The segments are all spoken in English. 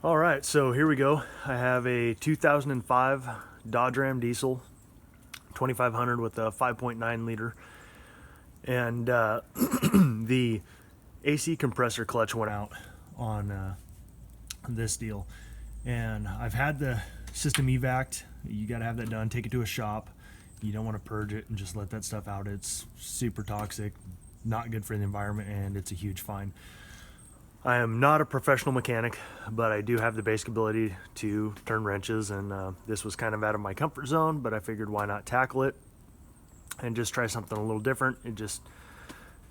All right, so here we go. I have a 2005 Dodge Ram diesel, 2500 with a 5.9 liter, and the AC compressor clutch went out on this deal. And I've had the system evac'd. You got to have that done. Take it to a shop. You don't want to purge it and just let that stuff out. It's super toxic, not good for the environment, and it's a huge fine. I am not a professional mechanic, but I do have the basic ability to turn wrenches, and this was kind of out of my comfort zone, but I figured why not tackle it and just try something a little different. It just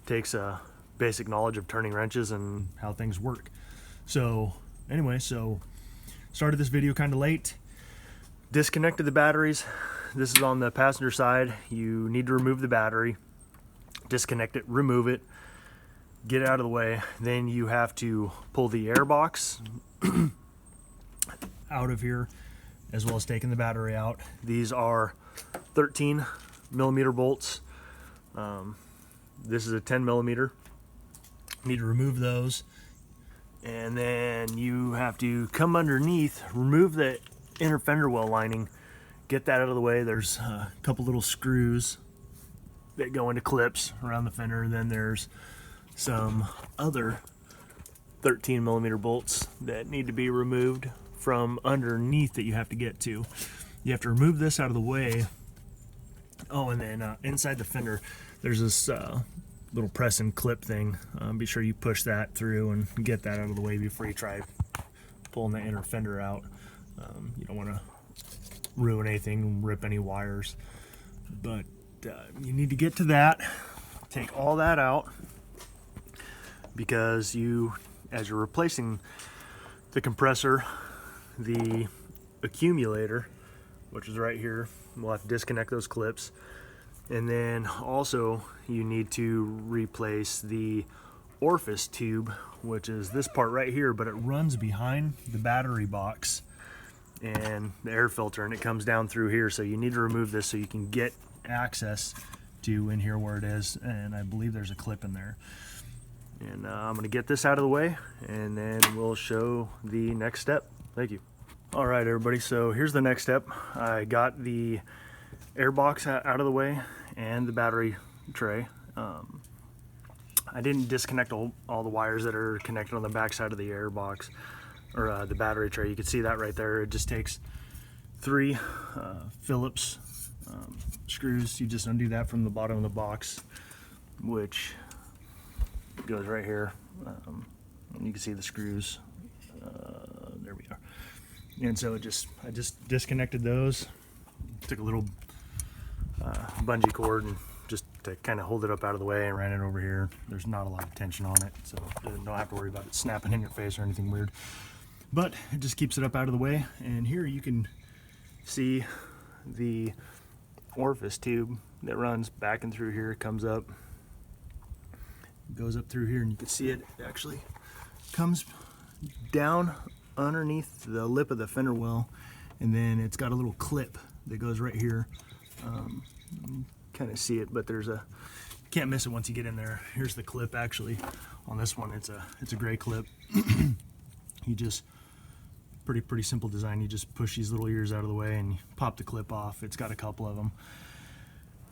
takes a basic knowledge of turning wrenches and how things work. So anyway, started this video kind of late, disconnected the batteries. This is on the passenger side. You need to remove the battery, disconnect it, remove it, get it out of the way. Then you have to pull the air box out of here, as well as taking the battery out. These are 13 millimeter bolts. This is a 10 millimeter. Need to remove those, and then you have to come underneath, remove the inner fender well lining, get that out of the way. There's a couple little screws that go into clips around the fender, and then there's some other 13 millimeter bolts that need to be removed from underneath that you have to get to. You have to remove this out of the way. Oh, and then inside the fender, there's this little press and clip thing. Be sure you push that through and get that out of the way before you try pulling the inner fender out. You don't want to ruin anything, rip any wires. But you need to get to that, take all that out, because as you're replacing the compressor, the accumulator, which is right here, we'll have to disconnect those clips. And then also you need to replace the orifice tube, which is this part right here, but it runs behind the battery box and the air filter, and it comes down through here. So you need to remove this so you can get access to in here where it is, and I believe there's a clip in there. And I'm going to get this out of the way, and then we'll show the next step. Thank you. All right, everybody, so here's the next step. I got the air box out of the way and the battery tray. I didn't disconnect all the wires that are connected on the back side of the air box, or the battery tray. You can see that right there. It just takes 3 Phillips screws. You just undo that from the bottom of the box, which goes right here, and you can see the screws. There we are. And so I just disconnected those, took a little bungee cord and just to kind of hold it up out of the way, and ran it over here. There's not a lot of tension on it, so don't have to worry about it snapping in your face or anything weird, but it just keeps it up out of the way. And here you can see the orifice tube that runs back and through here. It comes up, goes up through here, and you can see it actually comes down underneath the lip of the fender well, and then it's got a little clip that goes right here. Kind of see it, but there's a, can't miss it once you get in there. Here's the clip. Actually on this one, it's a gray clip. You just pretty simple design. You just push these little ears out of the way and you pop the clip off. It's got a couple of them,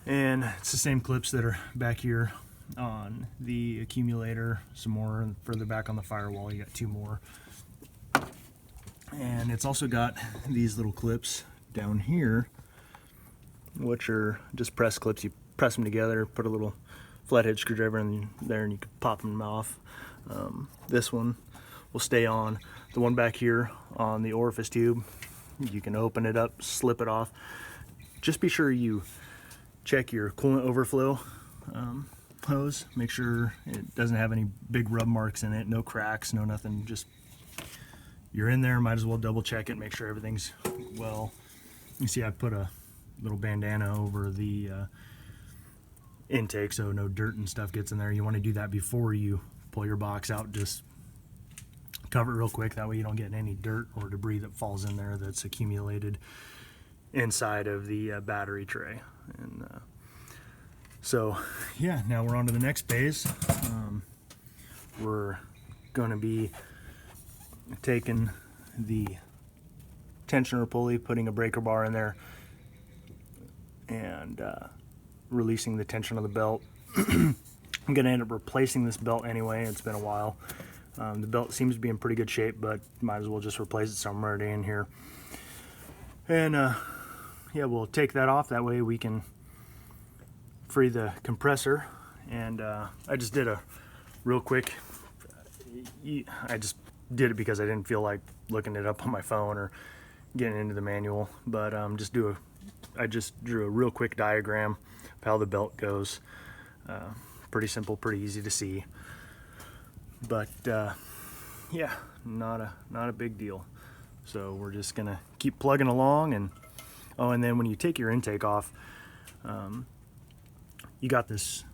and it's the same clips that are back here on the accumulator, some more, and further back on the firewall you got 2 more. And it's also got these little clips down here, which are just press clips. You press them together, put a little flathead screwdriver in there, and you can pop them off. This one will stay on. The one back here on the orifice tube, you can open it up, slip it off. Just be sure you check your coolant overflow hose. Make sure it doesn't have any big rub marks in it, no cracks, no nothing. Just, you're in there, might as well double check it, make sure everything's well. You see I put a little bandana over the intake so no dirt and stuff gets in there. You want to do that before you pull your box out. Just cover it real quick, that way you don't get any dirt or debris that falls in there that's accumulated inside of the battery tray. And so yeah, now we're on to the next phase. We're going to be taking the tensioner pulley, putting a breaker bar in there, and releasing the tension of the belt. I'm going to end up replacing this belt anyway. It's been a while. The belt seems to be in pretty good shape, but might as well just replace it, so I'm already in here. And yeah, we'll take that off. That way we can free the compressor. And I just did a real quick, I just did it because I didn't feel like looking it up on my phone or getting into the manual, but I just drew a real quick diagram of how the belt goes. Pretty simple, pretty easy to see, but yeah, not a big deal. So we're just gonna keep plugging along. And oh, and then when you take your intake off, you got this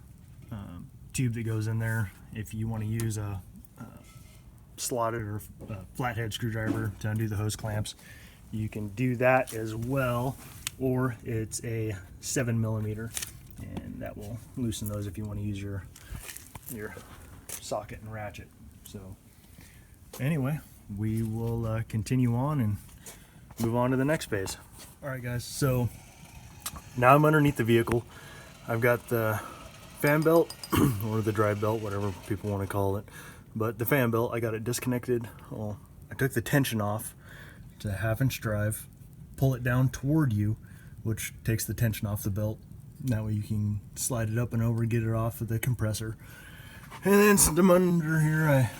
tube that goes in there. If you want to use a slotted or flathead screwdriver to undo the hose clamps, you can do that as well, or it's a 7mm, and that will loosen those if you want to use your socket and ratchet. So anyway, we will continue on and move on to the next phase. All right, guys, so now I'm underneath the vehicle. I've got the fan belt or the drive belt, whatever people want to call it, but the fan belt, I got it disconnected. Well, I took the tension off to 1/2-inch drive, pull it down toward you, which takes the tension off the belt. That way you can slide it up and over, get it off of the compressor. And then from under here, I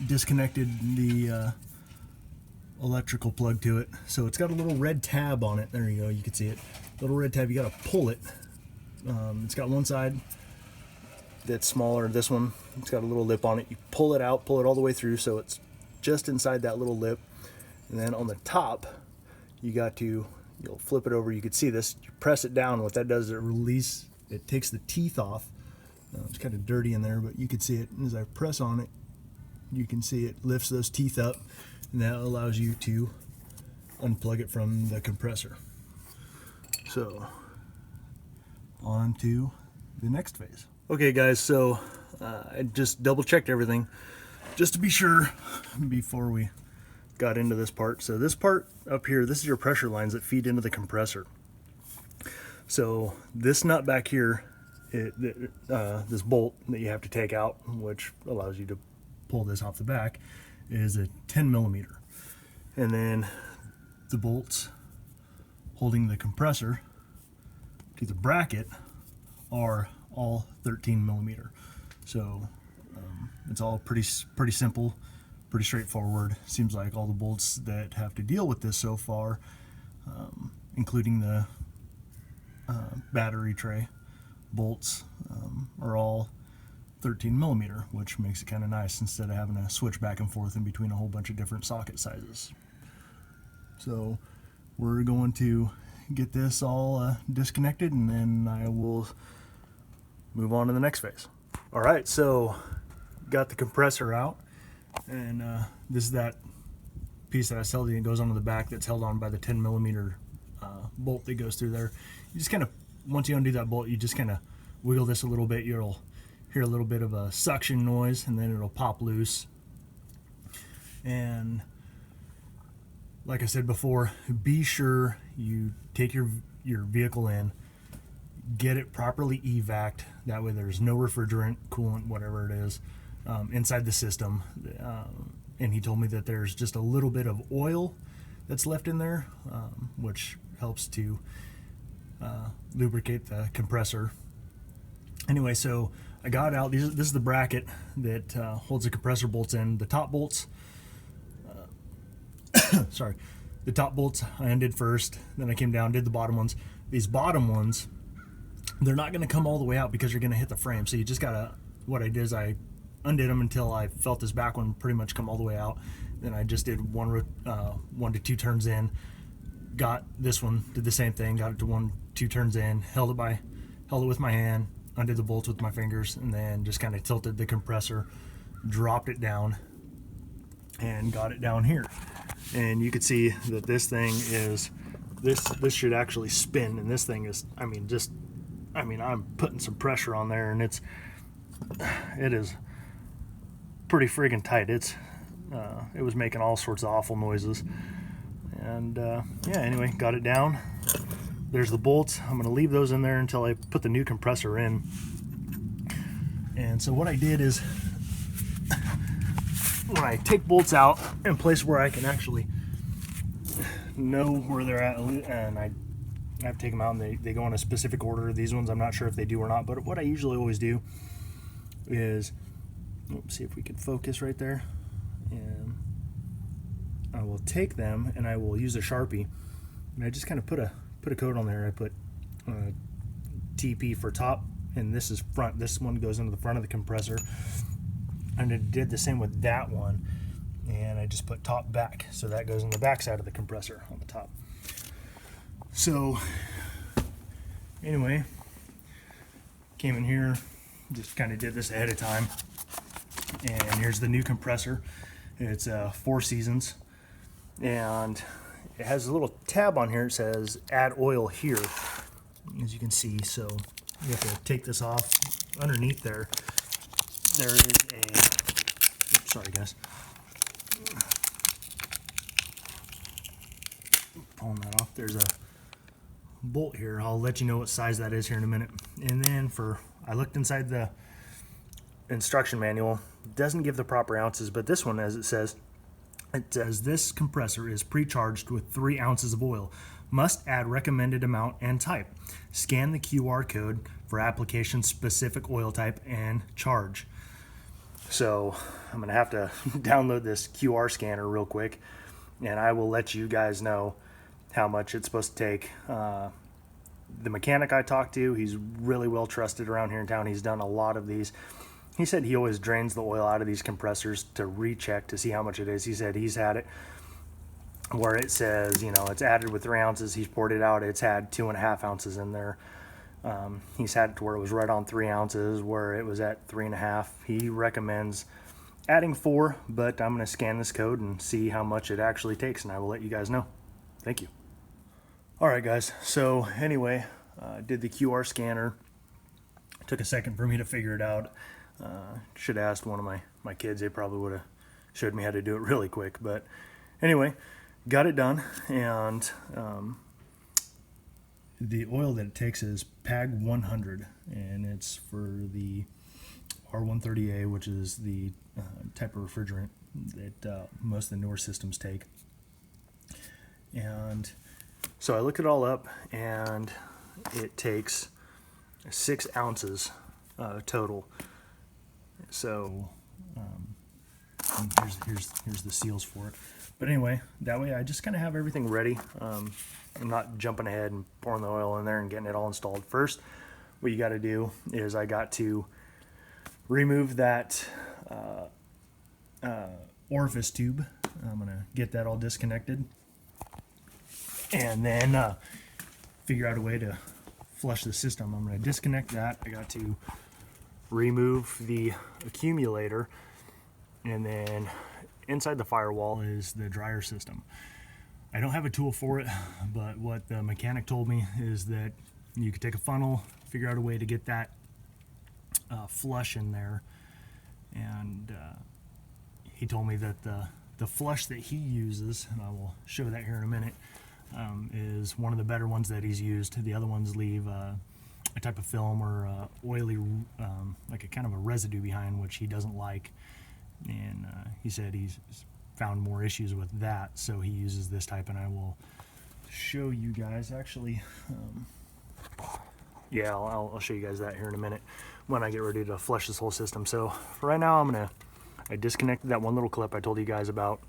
disconnected the electrical plug to it. So it's got a little red tab on it. There you go, you can see it. Little red tab, you gotta pull it. It's got one side that's smaller. This one, it's got a little lip on it. You pull it out, pull it all the way through, so it's just inside that little lip. And then on the top, you'll flip it over. You can see this. You press it down. What that does is it takes the teeth off. It's kind of dirty in there, but you can see it. And as I press on it, you can see it lifts those teeth up, and that allows you to unplug it from the compressor. So on to the next phase. Okay guys, so I just double checked everything just to be sure before we got into this part. So this part up here, this is your pressure lines that feed into the compressor. So this nut back here, this bolt that you have to take out, which allows you to pull this off the back, is a 10mm. And then the bolts holding the compressor to the bracket are all 13mm. So it's all pretty simple, pretty straightforward. Seems like all the bolts that have to deal with this so far, including the battery tray bolts, are all 13mm, which makes it kind of nice instead of having to switch back and forth in between a whole bunch of different socket sizes. So we're going to get this all disconnected, and then I will move on to the next phase. All right, so got the compressor out, and this is that piece that I was telling you, it goes onto the back, that's held on by the 10mm bolt that goes through there. You just kind of, once you undo that bolt, you just kind of wiggle this a little bit. You'll hear a little bit of a suction noise, and then it'll pop loose. And like I said before, be sure you take your vehicle in, get it properly evac'd. That way there's no refrigerant, coolant, whatever it is, inside the system. And he told me that there's just a little bit of oil that's left in there, which helps to lubricate the compressor. Anyway, so I got out, this is the bracket that holds the compressor bolts in. The top bolts, sorry, the top bolts I undid first, then I came down, did the bottom ones. These bottom ones, they're not going to come all the way out because you're going to hit the frame. So you just got to, what I did is I undid them until I felt this back one pretty much come all the way out. Then I just did 1 to 2 turns in, got this one, did the same thing, got it to 1, 2 turns in, held it with my hand, undid the bolts with my fingers, and then just kind of tilted the compressor, dropped it down, and got it down here. And you can see that this thing is, this should actually spin, and this thing is, I'm putting some pressure on there, and it is pretty friggin' tight. It's it was making all sorts of awful noises. And yeah, anyway, got it down. There's the bolts. I'm going to leave those in there until I put the new compressor in. And so what I did is, when I take bolts out in place where I can actually know where they're at, and I have to take them out, and they go in a specific order. These ones I'm not sure if they do or not, but what I usually always do is, let's see if we can focus right there, and I will take them and I will use a Sharpie, and I just kind of put a coat on there. I put TP for top, and this is front. This one goes into the front of the compressor, and I did the same with that one, and I just put top back, so that goes in the back side of the compressor on the top. So anyway, came in here, just kind of did this ahead of time, and here's the new compressor. It's 4 seasons, and it has a little tab on here. It says add oil here, as you can see. So you have to take this off. Underneath there is a, oops, sorry guys, pulling that off. There's a bolt here. I'll let you know what size that is here in a minute. And then I looked inside the instruction manual. It doesn't give the proper ounces, but this one, as it says this compressor is pre-charged with 3 ounces of oil. Must add recommended amount and type. Scan the QR code for application specific oil type and charge. So I'm gonna have to download this QR scanner real quick, and I will let you guys know how much it's supposed to take. The mechanic I talked to, he's really well trusted around here in town. He's done a lot of these. He said he always drains the oil out of these compressors to recheck to see how much it is. He said he's had it where it says, you know, it's added with 3 ounces. He's poured it out. It's had 2.5 ounces in there. He's had it to where it was right on 3 ounces, where it was at 3.5. He recommends adding 4, but I'm going to scan this code and see how much it actually takes, and I will let you guys know. Thank you. All right, guys. So anyway, did the QR scanner. It took a second for me to figure it out. Should have asked one of my kids. They probably would have showed me how to do it really quick. But anyway, got it done. And the oil that it takes is PAG 100, and it's for the R130A, which is the type of refrigerant that most of the newer systems take. And so I looked it all up, and it takes 6 ounces total. So here's the seals for it. But anyway, that way I just kind of have everything ready. I'm not jumping ahead and pouring the oil in there and getting it all installed. First, what you got to do is I got to remove that orifice tube. I'm gonna get that all disconnected, and then figure out a way to flush the system. I'm going to disconnect that. I got to remove the accumulator, and then inside the firewall is the dryer system. I don't have a tool for it, but what the mechanic told me is that you could take a funnel, figure out a way to get that flush in there, and he told me that the flush that he uses, and I will show that here in a minute, is one of the better ones that he's used. The other ones leave a type of film or oily, like a kind of a residue behind, which he doesn't like. And he said he's found more issues with that, so he uses this type, and I will show you guys. Actually, yeah, I'll show you guys that here in a minute when I get ready to flush this whole system. So for right now, I disconnected that one little clip I told you guys about.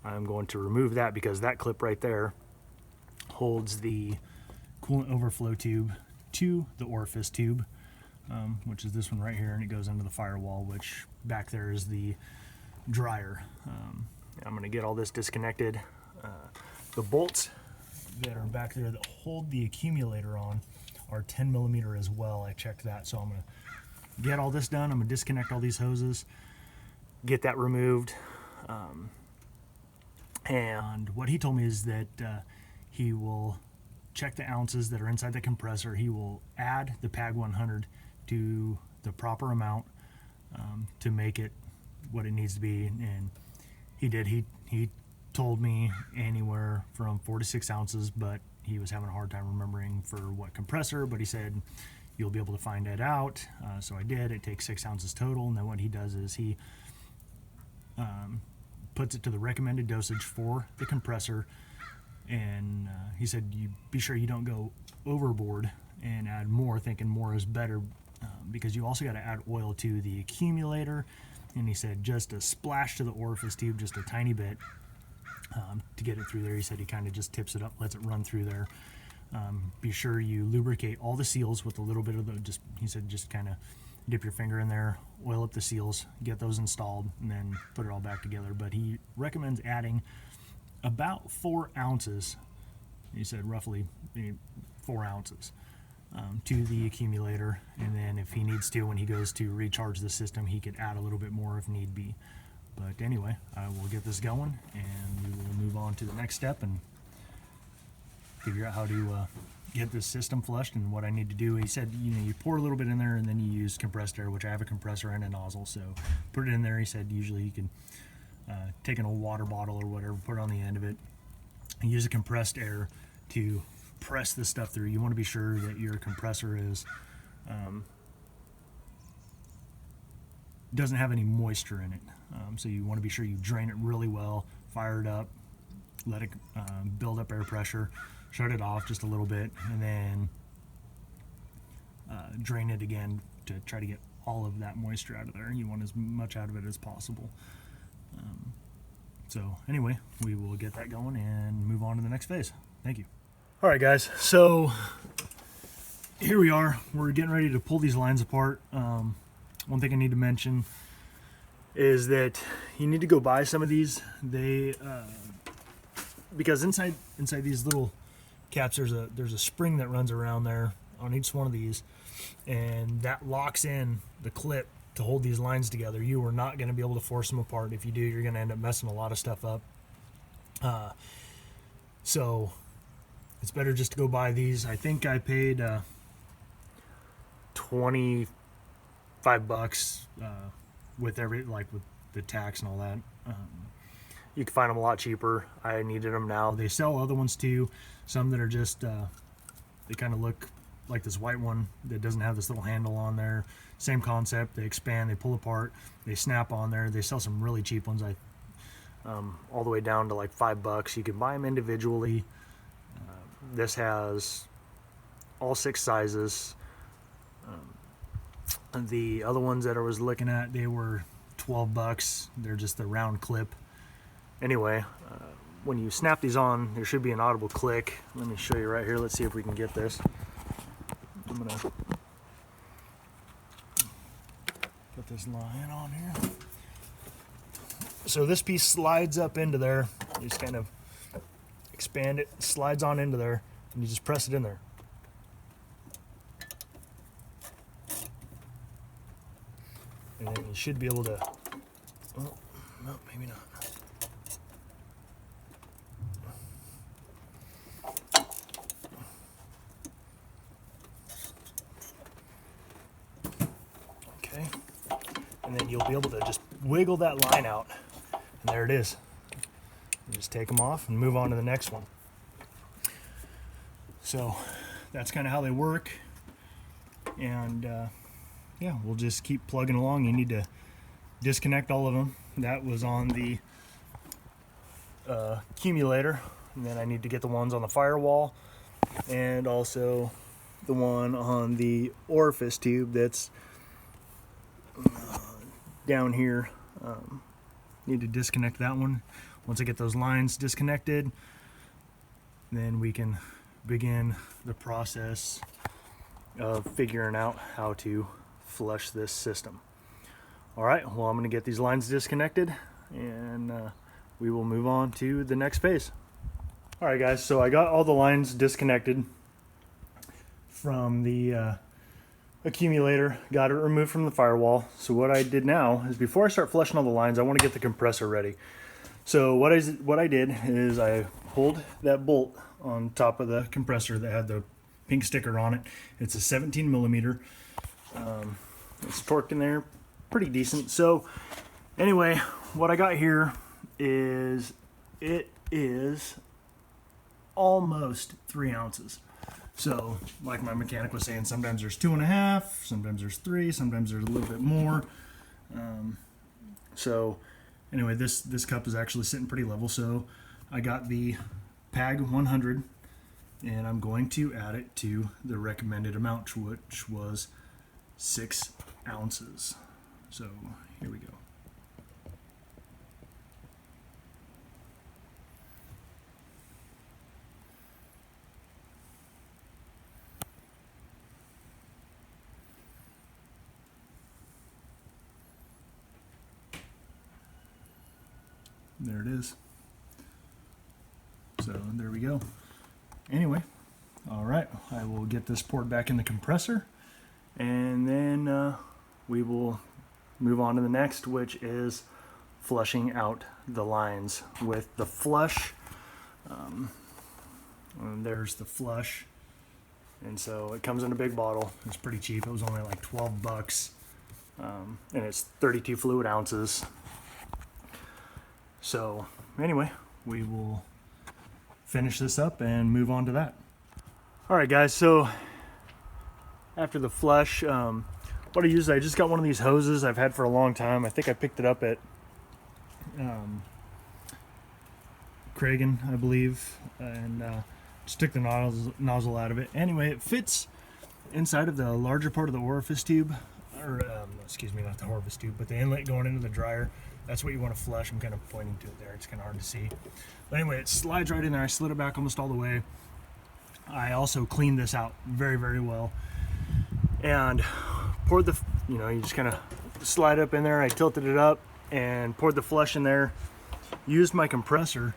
I'm going to remove that because that clip right there holds the coolant overflow tube to the orifice tube, which is this one right here, and it goes into the firewall, which back there is the dryer. I'm going to get all this disconnected. The bolts that are back there that hold the accumulator on are 10 millimeter as well. I checked that, so I'm going to get all this done. I'm going to disconnect all these hoses, get that removed, and what he told me is that he will check the ounces that are inside the compressor. He will add the PAG 100 to the proper amount to make it what it needs to be, and He did. He told me anywhere from 4 to 6 ounces, but he was having a hard time remembering for what compressor, but he said you'll be able to find it out. So I did. It takes 6 ounces total, and then what he does is he puts it to the recommended dosage for the compressor, and he said you be sure you don't go overboard and add more, thinking more is better, because you also got to add oil to the accumulator. And he said just a splash to the orifice tube, just a tiny bit, to get it through there. He said he kind of just tips it up, lets it run through there. Be sure you lubricate all the seals with a little bit of the, he said just kind of dip your finger in there, oil up the seals, get those installed, and then put it all back together. But he recommends adding about 4 ounces, he said roughly 4 ounces, to the accumulator. And then if he needs to, when he goes to recharge the system, he could add a little bit more if need be. But anyway, I will get this going, and we will move on to the next step and figure out how to get this system flushed and what I need to do. He said, you know, you pour a little bit in there and then you use compressed air, which I have a compressor and a nozzle, so put it in there. He said usually you can take an old water bottle or whatever, put it on the end of it, and use a compressed air to press this stuff through. You want to be sure that your compressor is doesn't have any moisture in it, so you want to be sure you drain it really well, fire it up, let it build up air pressure, shut it off just a little bit, and then drain it again to try to get all of that moisture out of there. You want as much out of it as possible. So anyway, we will get that going and move on to the next phase. Thank you. All right, guys, so here we are. We're getting ready to pull these lines apart. One thing I need to mention is that you need to go buy some of these. They because inside these little caps there's a spring that runs around there on each one of these, and that locks in the clip to hold these lines together. You are not going to be able to force them apart. If you do, you're going to end up messing a lot of stuff up. So it's better just to go buy these. I think I paid $25 with with the tax and all that. You can find them a lot cheaper. I needed them now. They sell other ones too, some that are just they kind of look like this white one that doesn't have this little handle on there. Same concept. They expand, they pull apart, they snap on there. They sell some really cheap ones, all the way down to like $5. You can buy them individually. This has all 6 sizes. The other ones that I was looking at, they were $12. They're just the round clip. Anyway, when you snap these on, there should be an audible click. Let me show you right here. Let's see if we can get this. I'm gonna put this line on here. So this piece slides up into there. You just kind of expand it, slides on into there, and you just press it in there. And then you should be able to, oh, no, maybe not. Okay, and then you'll be able to just wiggle that line out, and there it is. You just take them off and move on to the next one. So that's kind of how they work, and yeah, we'll just keep plugging along. You need to disconnect all of them. That was on the accumulator, and then I need to get the ones on the firewall, and also the one on the orifice tube that's down here. Need to disconnect that one. Once I get those lines disconnected, then we can begin the process of figuring out how to flush this system. All right, well, I'm going to get these lines disconnected, and we will move on to the next phase. All right, guys, so I got all the lines disconnected from the accumulator, got it removed from the firewall. So what I did now is, before I start flushing all the lines, I want to get the compressor ready. So what I did is I pulled that bolt on top of the compressor that had the pink sticker on it. It's a 17 millimeter. It's torqued in there pretty decent. So anyway, what I got here is it is almost 3 ounces. So like my mechanic was saying, sometimes there's 2.5, sometimes there's 3, sometimes there's a little bit more. So anyway, this cup is actually sitting pretty level. So I got the PAG 100, and I'm going to add it to the recommended amount, which was 6 ounces. So here we go. There it is. So there we go. Anyway, all right, I will get this poured back in the compressor, and then we will move on to the next, which is flushing out the lines with the flush. And there's the flush, and so it comes in a big bottle. It's pretty cheap. It was only like 12 bucks, and it's 32 fluid ounces. So anyway, we will finish this up and move on to that. All right, guys, so after the flush, what I use, I just got one of these hoses I've had for a long time. I think I picked it up at Kragen, I believe, and just took the nozzle out of it. Anyway, it fits inside of the larger part of the orifice tube, or excuse me, not the orifice tube, but the inlet going into the dryer. That's what you want to flush. I'm kind of pointing to it there. It's kind of hard to see. But anyway, it slides right in there. I slid it back almost all the way. I also cleaned this out very, very well. And poured the, you just kind of slide up in there. I tilted it up and poured the flush in there. Used my compressor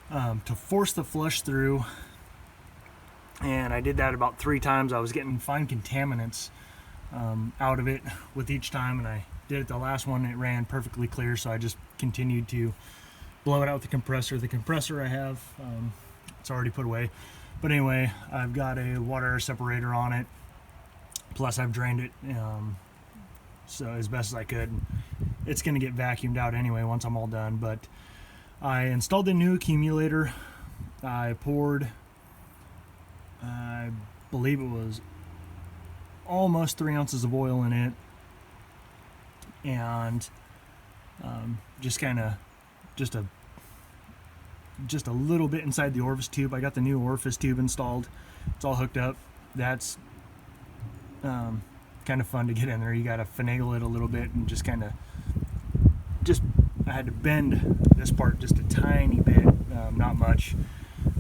to force the flush through. And I did that about 3 times. I was getting fine contaminants out of it with each time, and I did it the last one. It ran perfectly clear, so I just continued to blow it out with the compressor. The compressor I have, it's already put away, but anyway, I've got a water air separator on it, plus I've drained it so as best as I could. It's going to get vacuumed out anyway once I'm all done. But I installed the new accumulator. I poured, I believe it was almost 3 ounces of oil in it, and just a little bit inside the orifice tube. I got the new orifice tube installed. It's all hooked up. That's kind of fun to get in there. You got to finagle it a little bit and I had to bend this part just a tiny bit, not much.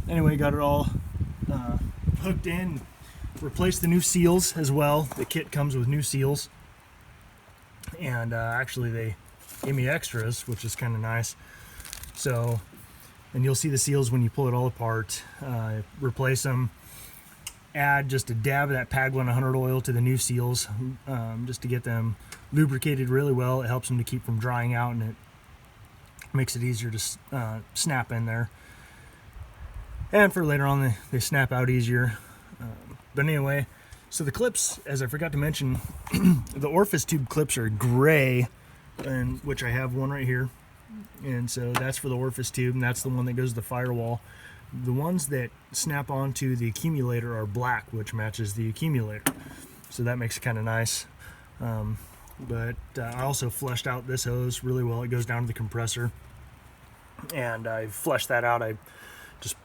Anyway, got it all hooked in. Replaced the new seals as well. The kit comes with new seals, and actually they gave me extras, which is kind of nice. So, and you'll see the seals when you pull it all apart. Replace them, add just a dab of that PAG 100 oil to the new seals, just to get them lubricated really well. It helps them to keep from drying out, and it makes it easier to snap in there. And for later on, they snap out easier. But anyway, so the clips, as I forgot to mention, the orifice tube clips are gray, and which I have one right here. And so that's for the orifice tube, and that's the one that goes to the firewall. The ones that snap onto the accumulator are black, which matches the accumulator. So that makes it kind of nice. But I also flushed out this hose really well. It goes down to the compressor, and I flushed that out. I just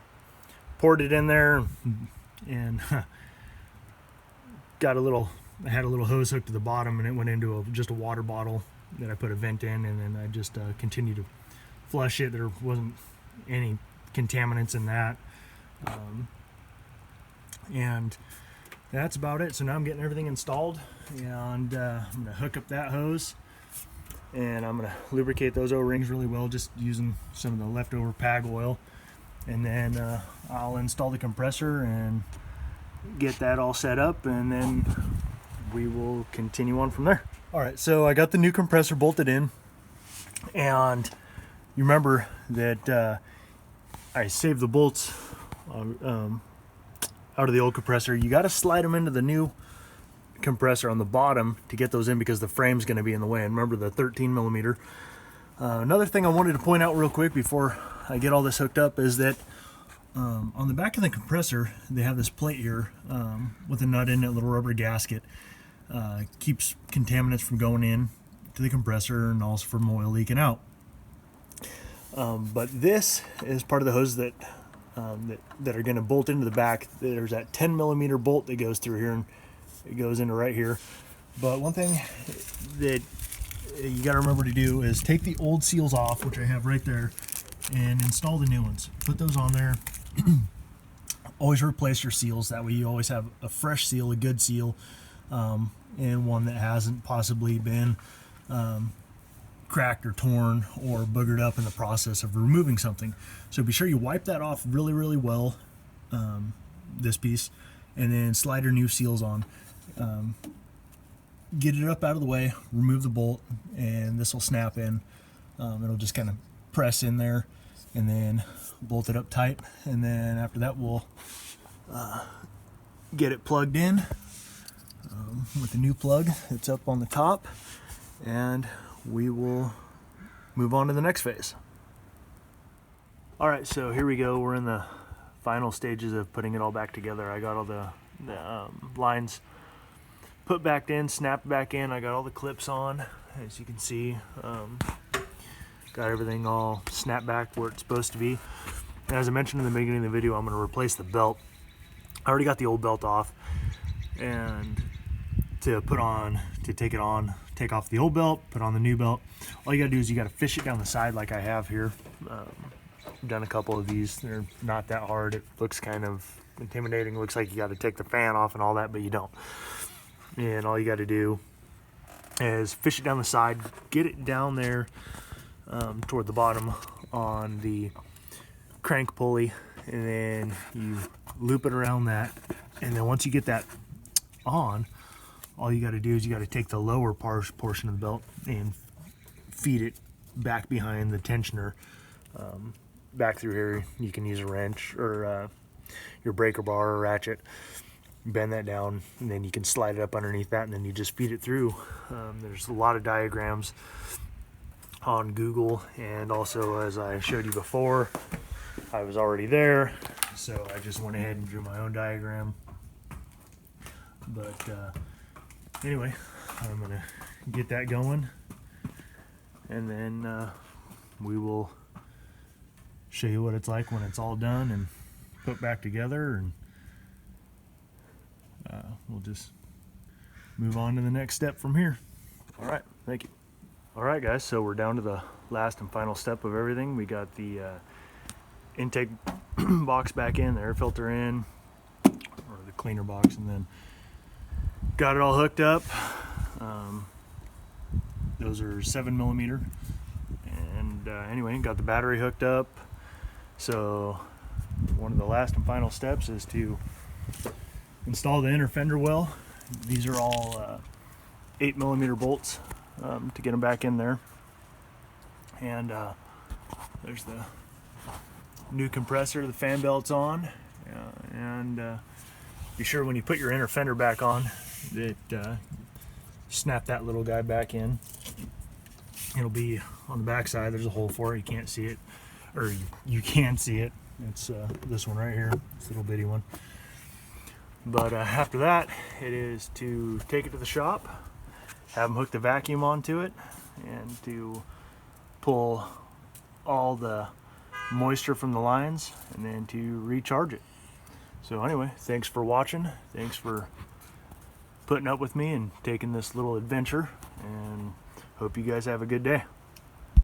poured it in there, and I had a little hose hooked to the bottom, and it went into just a water bottle that I put a vent in, and then I just continued to flush it. There wasn't any contaminants in that, and that's about it. So now I'm getting everything installed, and I'm going to hook up that hose, and I'm going to lubricate those O-rings really well, just using some of the leftover PAG oil, and then I'll install the compressor and get that all set up, and then we will continue on from there. All right, so I got the new compressor bolted in, and you remember that I saved the bolts out of the old compressor. You got to slide them into the new compressor on the bottom to get those in, because the frame's going to be in the way. And remember the 13 millimeter. Another thing I wanted to point out real quick before I get all this hooked up is that on the back of the compressor, they have this plate here with a nut in it, a little rubber gasket. Keeps contaminants from going in to the compressor and also from oil leaking out. But this is part of the hose that are going to bolt into the back. There's that 10 millimeter bolt that goes through here, and it goes into right here. But one thing that you got to remember to do is take the old seals off, which I have right there, and install the new ones. Put those on there. Always replace your seals. That way you always have a fresh seal, a good seal, and one that hasn't possibly been cracked or torn or boogered up in the process of removing something. So be sure you wipe that off really, really well, this piece, and then slide your new seals on. Get it up out of the way, remove the bolt, and this will snap in. It'll just kind of press in there and then bolt it up tight, and then after that we'll get it plugged in with the new plug that's up on the top, and we will move on to the next phase. Alright, so here we go. We're in the final stages of putting it all back together. I got all the lines put back in, snapped back in. I got all the clips on, as you can see. Got everything all snapped back where it's supposed to be. And as I mentioned in the beginning of the video, I'm going to replace the belt. I already got the old belt off, and to take it on, take off the old belt, put on the new belt. All you got to do is you got to fish it down the side like I have here. I've done a couple of these. They're not that hard. It looks kind of intimidating. It looks like you got to take the fan off and all that, but you don't. And all you got to do is fish it down the side, get it down there toward the bottom on the crank pulley, and then you loop it around that. And then once you get that on, all you got to do is you got to take the lower portion of the belt and feed it back behind the tensioner, back through here. You can use a wrench or your breaker bar or ratchet, bend that down, and then you can slide it up underneath that, and then you just feed it through. There's a lot of diagrams on Google, and also, as I showed you before, I was already there, so I just went ahead and drew my own diagram. But anyway, I'm gonna get that going, and then we will show you what it's like when it's all done and put back together, and we'll just move on to the next step from here. All right, thank you. All right, guys, so we're down to the last and final step of everything. We got the intake box back in, the air filter in, or the cleaner box, and then got it all hooked up. Those are 7 millimeter, and anyway, got the battery hooked up. So one of the last and final steps is to install the inner fender well. These are all 8 millimeter bolts to get them back in there. And there's the new compressor, the fan belt's on, and be sure when you put your inner fender back on that snap that little guy back in. It'll be on the back side. There's a hole for it. You can't see it, or you can see it. It's this one right here, this little bitty one. But after that, it is to take it to the shop, have them hook the vacuum onto it, and to pull all the moisture from the lines, and then to recharge it. So anyway, thanks for watching. Thanks for putting up with me and taking this little adventure, and hope you guys have a good day.